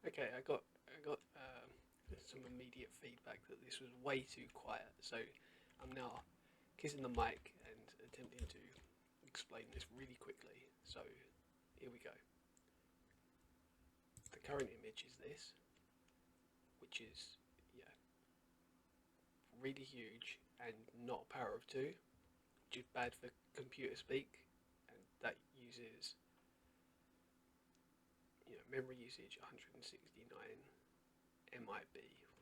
Okay, I got some immediate feedback that this was way too quiet, so I'm now kissing the mic and attempting to explain this really quickly. So here we go. The current image is this, which is yeah really huge and not a power of two, which is bad for computer speak, and that uses memory usage 169 MIB,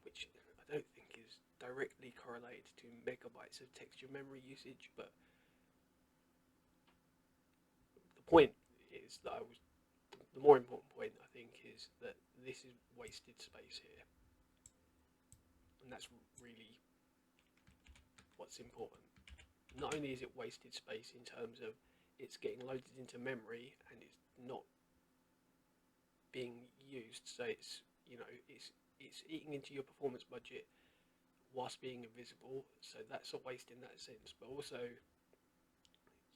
which I don't think is directly correlated to megabytes of texture memory usage, but the point is that the more important point I think is that this is wasted space here, and that's really what's important. Not only is it wasted space in terms of it's getting loaded into memory and it's not being used, so it's eating into your performance budget whilst being invisible, so that's a waste in that sense. But also,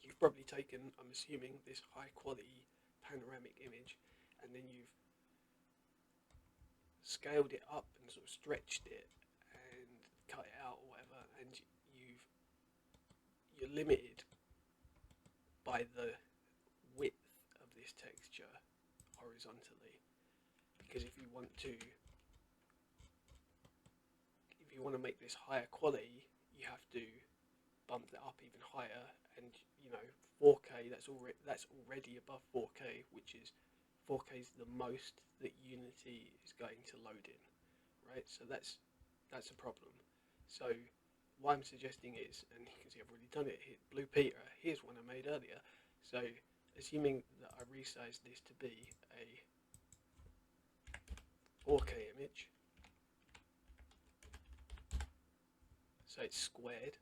you've probably taken, I'm assuming, this high quality panoramic image, and then you've scaled it up and sort of stretched it and cut it out or whatever, and you're limited by the width of this texture horizontally, because if you want to make this higher quality, you have to bump that up even higher, and 4K, that's already above 4K, which is 4K is the most that Unity is going to load in, right? So that's a problem. So what I'm suggesting is, and you can see I've already done it here, Blue Peter, here's one I made earlier. So assuming that I resized this to be a 4K image, so it's squared,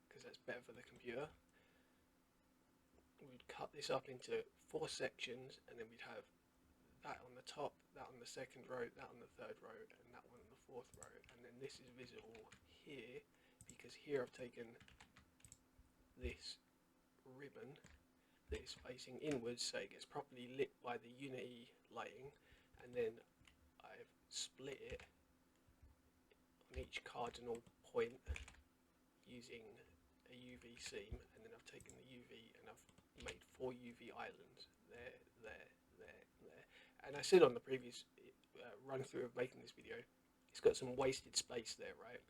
because that's better for the computer. We'd cut this up into 4 sections, and then we'd have that on the top, that on the second row, that on the third row, and that one on the fourth row. And then this is visible here, because here I've taken this ribbon that is facing inwards, so it gets properly lit by the Unity lighting, and then I've split it on each cardinal point using a UV seam, and then I've taken the UV and I've made 4 UV islands there, there. And I said on the previous run through of making this video, it's got some wasted space there, right?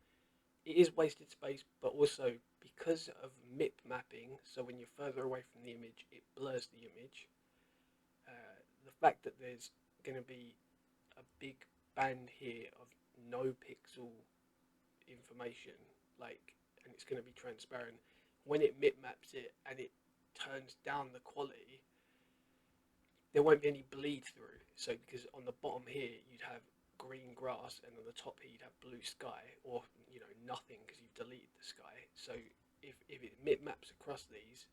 It is wasted space, but also because of MIP mapping, so when you're further away from the image, it blurs the image. The fact that there's going to be a big band here of no pixel information, and it's going to be transparent, when it MIP maps it and it turns down the quality, there won't be any bleed through. So because on the bottom here you'd have green grass, and on the top here you'd have blue sky, or nothing, because you've deleted the sky. So if it MIP maps across these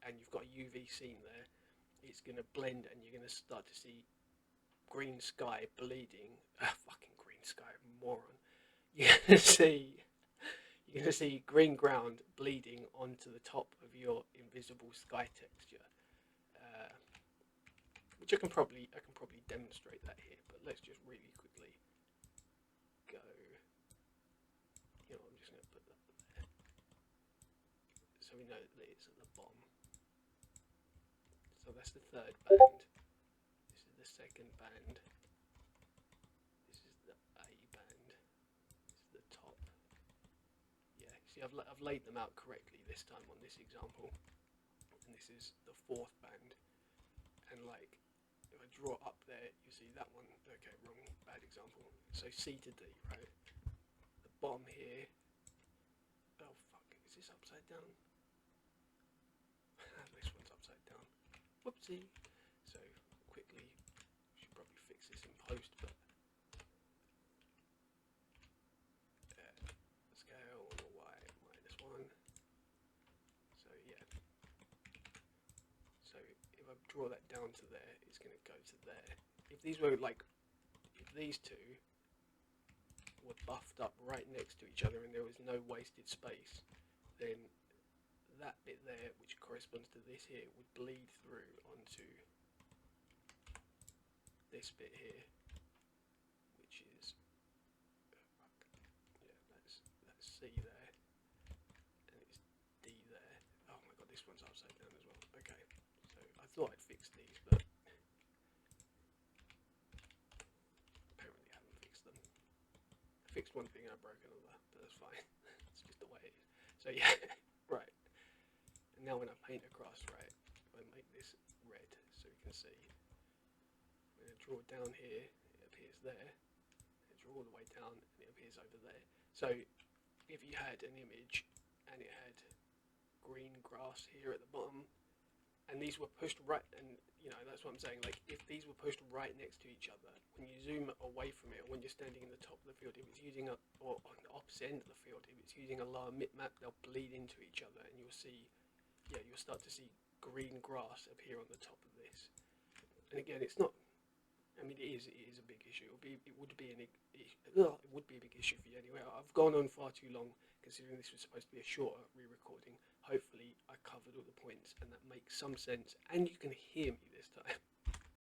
and you've got a UV scene there, it's going to blend, and you're going to start to see green sky bleeding. Fucking green sky, moron. You're going to see green ground bleeding onto the top of your invisible sky texture, which I can probably demonstrate that here. But let's just really quickly go. I'm just going to put that there, so we know that it's at the bottom. So that's the third band. This is the second band. This is the A band. This is the top. Yeah, see, I've laid them out correctly this time on this example, and this is the fourth band. And if I draw up there, you see that one. Okay, wrong, bad example. So C to D, right? The bottom here. Oh fuck, is this upside down? This one's upside down. Whoopsie. So quickly, should probably fix this in post, but scale on the Y -1. So yeah. So if I draw that down to there, it's going to go to there. If these were if these two were buffed up right next to each other and there was no wasted space, then that bit there, which corresponds to this here, would bleed through onto this bit here, which is that's C there, and it's D there. Oh my god, this one's upside down as well. Okay, so I thought I'd fix these, but apparently I haven't fixed them. I fixed one thing and I broke another, but that's fine. It's just the way it is. So yeah, right. And now when I paint across, right, if I make this red so you can see, when I draw down here, it appears there. I draw all the way down and it appears over there. So if you had an image and it had green grass here at the bottom, and these were pushed right, and you know that's what I'm saying, like if these were pushed right next to each other, when you zoom away from it, or when you're standing in the top of the field, if it's using a, or on the opposite end of the field, if it's using a lower map, they'll bleed into each other, and you'll see, yeah, you'll start to see green grass appear on the top of this. And again, it's not, I mean, it is a big issue. It would be a big issue for you anyway. I've gone on far too long, considering this was supposed to be a shorter re-recording. Hopefully, I covered all the points, and that makes some sense. And you can hear me this time.